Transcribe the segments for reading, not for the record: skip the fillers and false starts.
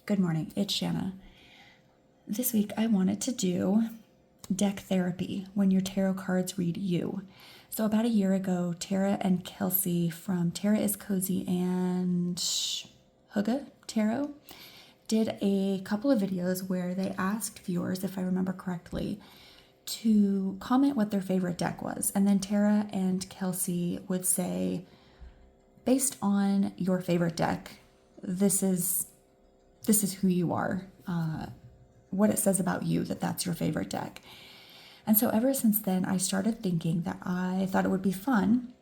Good morning, it's Shanna. This week I wanted to do deck therapy when your tarot cards read you. So about a year ago, Tara and Kelsey from Tara is Cozy and Hygge Tarot did a couple of videos where they asked viewers, if I remember correctly, to comment what their favorite deck was. And then Tara and Kelsey would say, based on your favorite deck, this is who you are, what it says about you, that's your favorite deck. And so ever since then, I started thinking that I thought it would be fun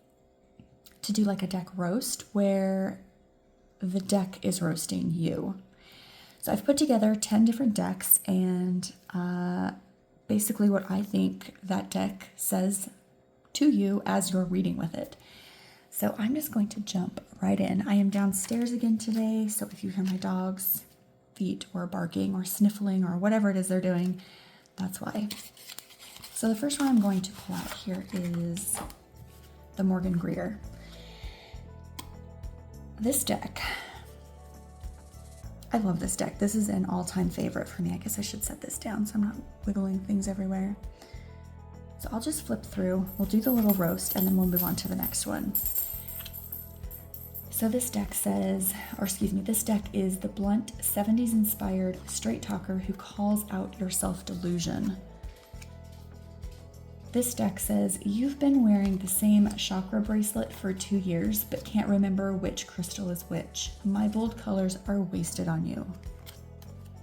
to do like a deck roast where the deck is roasting you. So I've put together 10 different decks and basically what I think that deck says to you as you're reading with it. So I'm just going to jump right in. I am downstairs again today, so if you hear my dog's feet or barking or sniffling or whatever it is they're doing, that's why. So the first one I'm going to pull out here is the Morgan Greer. This deck, I love this deck. This is an all-time favorite for me. I guess I should set this down so I'm not wiggling things everywhere. So I'll just flip through, we'll do the little roast, and then we'll move on to the next one. So this deck says, this deck is the blunt, 70s inspired straight talker who calls out your self-delusion. This deck says, you've been wearing the same chakra bracelet for 2 years, but can't remember which crystal is which. My bold colors are wasted on you.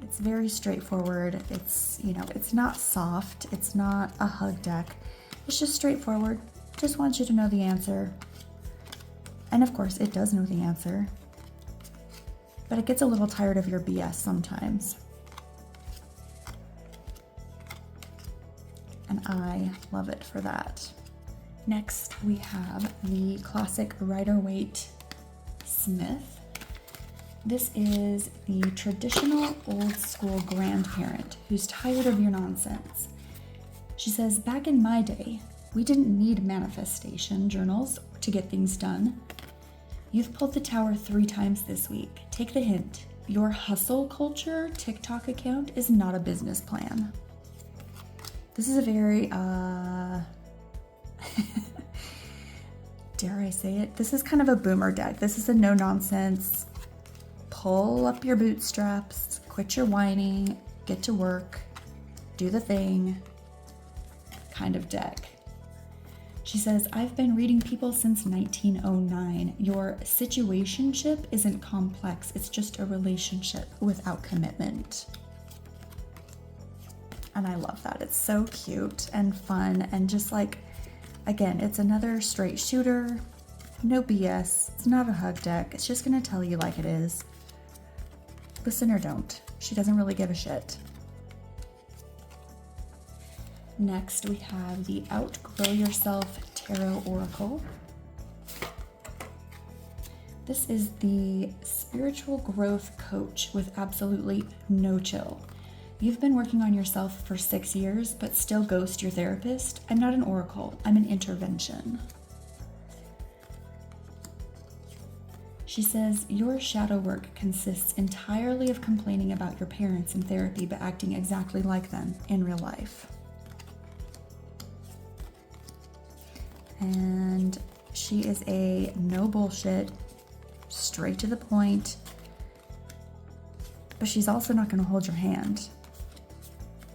It's very straightforward. It's not soft. It's not a hug deck. It's just straightforward. Just want you to know the answer. And of course, it does know the answer. But it gets a little tired of your BS sometimes. And I love it for that. Next, we have the classic Rider Waite Smith. This is the traditional old school grandparent who's tired of your nonsense. She says, back in my day, we didn't need manifestation journals to get things done. You've pulled the tower 3 times this week. Take the hint. Your hustle culture TikTok account is not a business plan. This is a very, dare I say it? This is kind of a boomer deck. This is a no nonsense, pull up your bootstraps, quit your whining, get to work, do the thing kind of deck. She says, I've been reading people since 1909. Your situationship isn't complex. It's just a relationship without commitment. And I love that. It's so cute and fun and just like, again, it's another straight shooter, no BS. It's not a hug deck. It's just going to tell you like it is. Listen or don't. She doesn't really give a shit. Next, we have the Outgrow Yourself Tarot Oracle. This is the spiritual growth coach with absolutely no chill. You've been working on yourself for 6 years, but still ghost your therapist. I'm not an oracle, I'm an intervention. She says, your shadow work consists entirely of complaining about your parents in therapy, but acting exactly like them in real life. And she is a no bullshit, straight to the point, but she's also not going to hold your hand.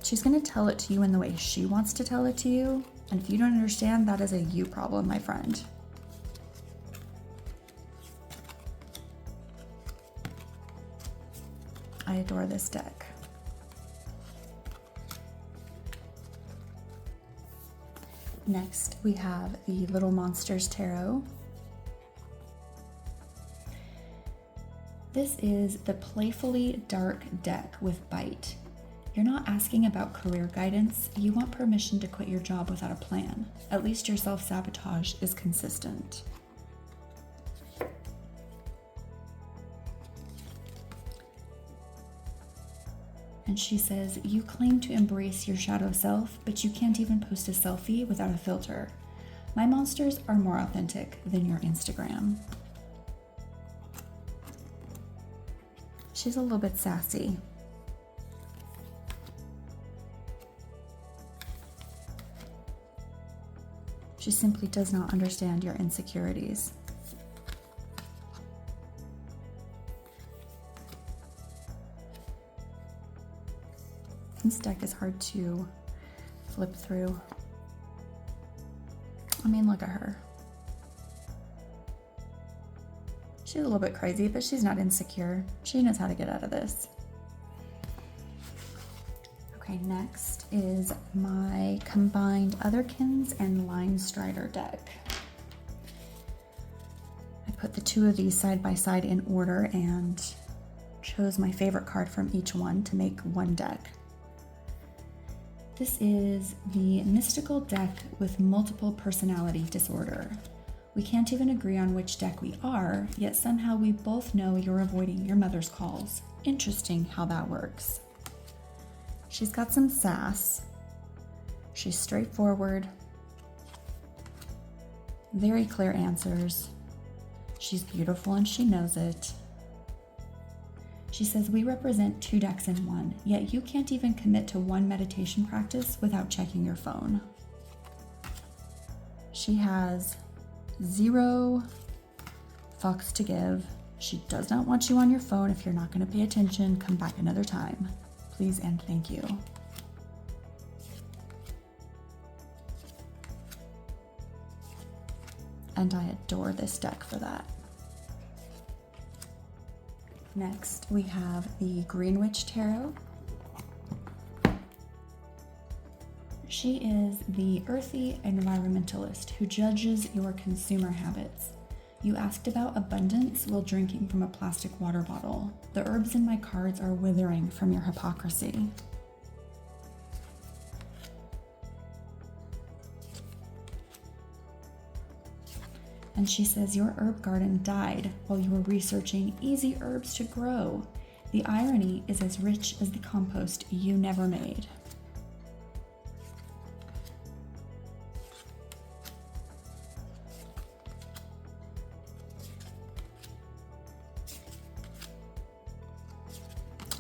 She's going to tell it to you in the way she wants to tell it to you, and if you don't understand, that is a you problem, my friend. I adore this deck. Next, we have the Little Monsters Tarot. This is the Playfully Dark deck with Bite. You're not asking about career guidance. You want permission to quit your job without a plan. At least your self-sabotage is consistent. And she says, you claim to embrace your shadow self, but you can't even post a selfie without a filter. My monsters are more authentic than your Instagram. She She's a little bit sassy. She simply does not understand your insecurities. This deck is hard to flip through. I mean, look at her. She's a little bit crazy, but she's not insecure. She knows how to get out of this. Okay, next is my combined Otherkins and Linestrider deck. I put the two of these side by side in order and chose my favorite card from each one to make one deck. This is the mystical deck with multiple personality disorder. We can't even agree on which deck we are, yet somehow we both know you're avoiding your mother's calls. Interesting how that works. She's got some sass. She's straightforward. Very clear answers. She's beautiful and she knows it. She says, we represent two decks in one, yet you can't even commit to one meditation practice without checking your phone. She has zero fucks to give. She does not want you on your phone. If you're not going to pay attention, come back another time. Please and thank you. And I adore this deck for that. Next, we have the Green Witch Tarot. She is the earthy environmentalist who judges your consumer habits. You asked about abundance while drinking from a plastic water bottle. The herbs in my cards are withering from your hypocrisy. And she says your herb garden died while you were researching easy herbs to grow. The irony is as rich as the compost you never made.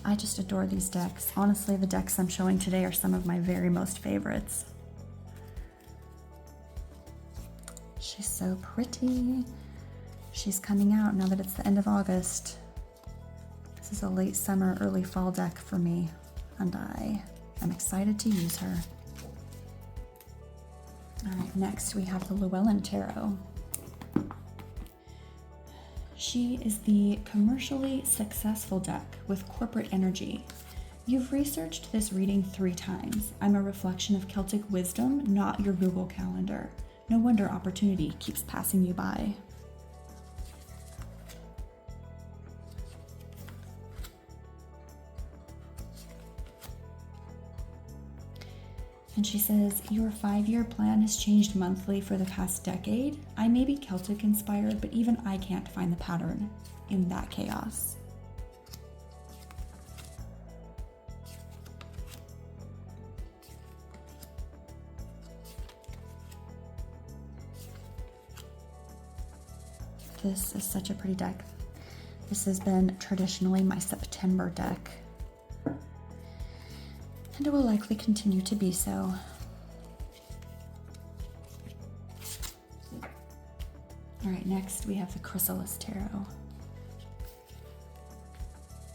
I just adore these decks. Honestly, the decks I'm showing today are some of my very most favorites. She's so pretty. She's coming out now that it's the end of August. This is a late summer, early fall deck for me, and I am excited to use her. All right, next we have the Llewellyn Tarot. She is the commercially successful deck with corporate energy. You've researched this reading 3 times. I'm a reflection of Celtic wisdom, not your Google Calendar. No wonder opportunity keeps passing you by. And she says, your 5-year plan has changed monthly for the past decade. I may be Celtic inspired, but even I can't find the pattern in that chaos. This is such a pretty deck. This has been traditionally my September deck, and it will likely continue to be so. All right, next we have the Chrysalis Tarot.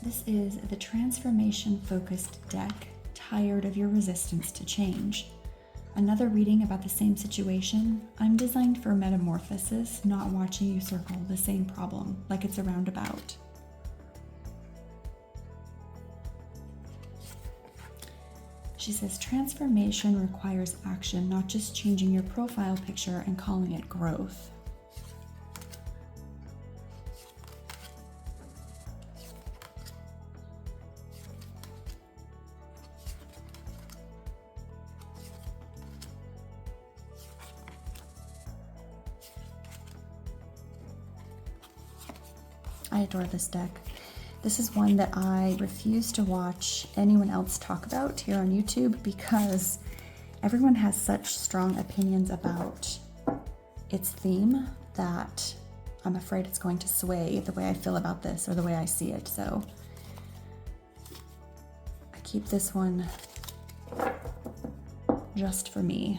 This is the transformation-focused deck, tired of your resistance to change. Another reading about the same situation. I'm designed for metamorphosis, not watching you circle the same problem like it's a roundabout. She says transformation requires action, not just changing your profile picture and calling it growth. I adore this deck. This is one that I refuse to watch anyone else talk about here on YouTube because everyone has such strong opinions about its theme that I'm afraid it's going to sway the way I feel about this or the way I see it. So keep this one just for me.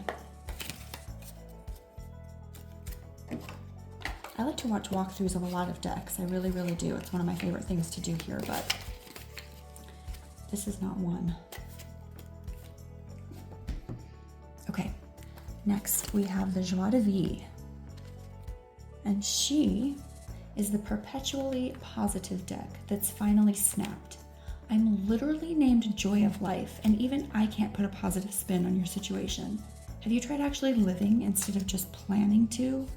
I like to watch walkthroughs of a lot of decks. I really, really do. It's one of my favorite things to do here, but this is not one. Okay, next we have the Joie de Vivre. And she is the perpetually positive deck that's finally snapped. I'm literally named Joy of Life, and even I can't put a positive spin on your situation. Have you tried actually living instead of just planning to?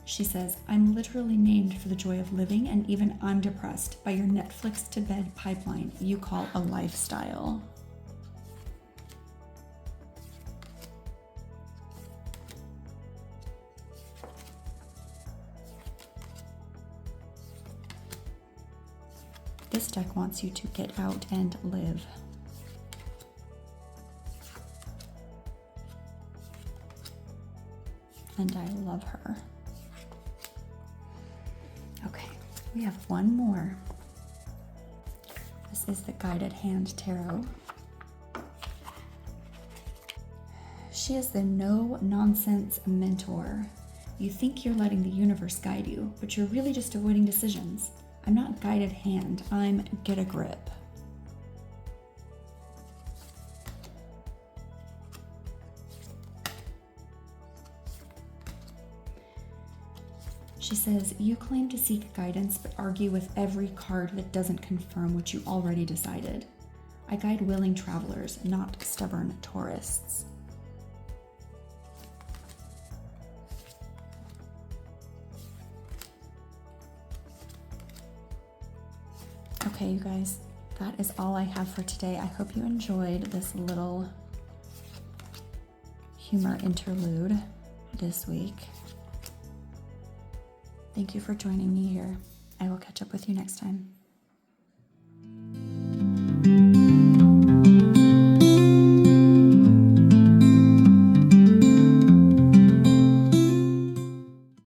She says, I'm literally named for the joy of living, and even I'm depressed by your Netflix to bed pipeline you call a lifestyle. This deck wants you to get out and live. And I love her. Okay, we have one more. This is the Guided Hand Tarot. She is the no-nonsense mentor. You think you're letting the universe guide you, but you're really just avoiding decisions. I'm not guided hand, I'm get a grip. She says, you claim to seek guidance, but argue with every card that doesn't confirm what you already decided. I guide willing travelers, not stubborn tourists. Okay, you guys, that is all I have for today. I hope you enjoyed this little humor interlude this week. Thank you for joining me here. I will catch up with you next time.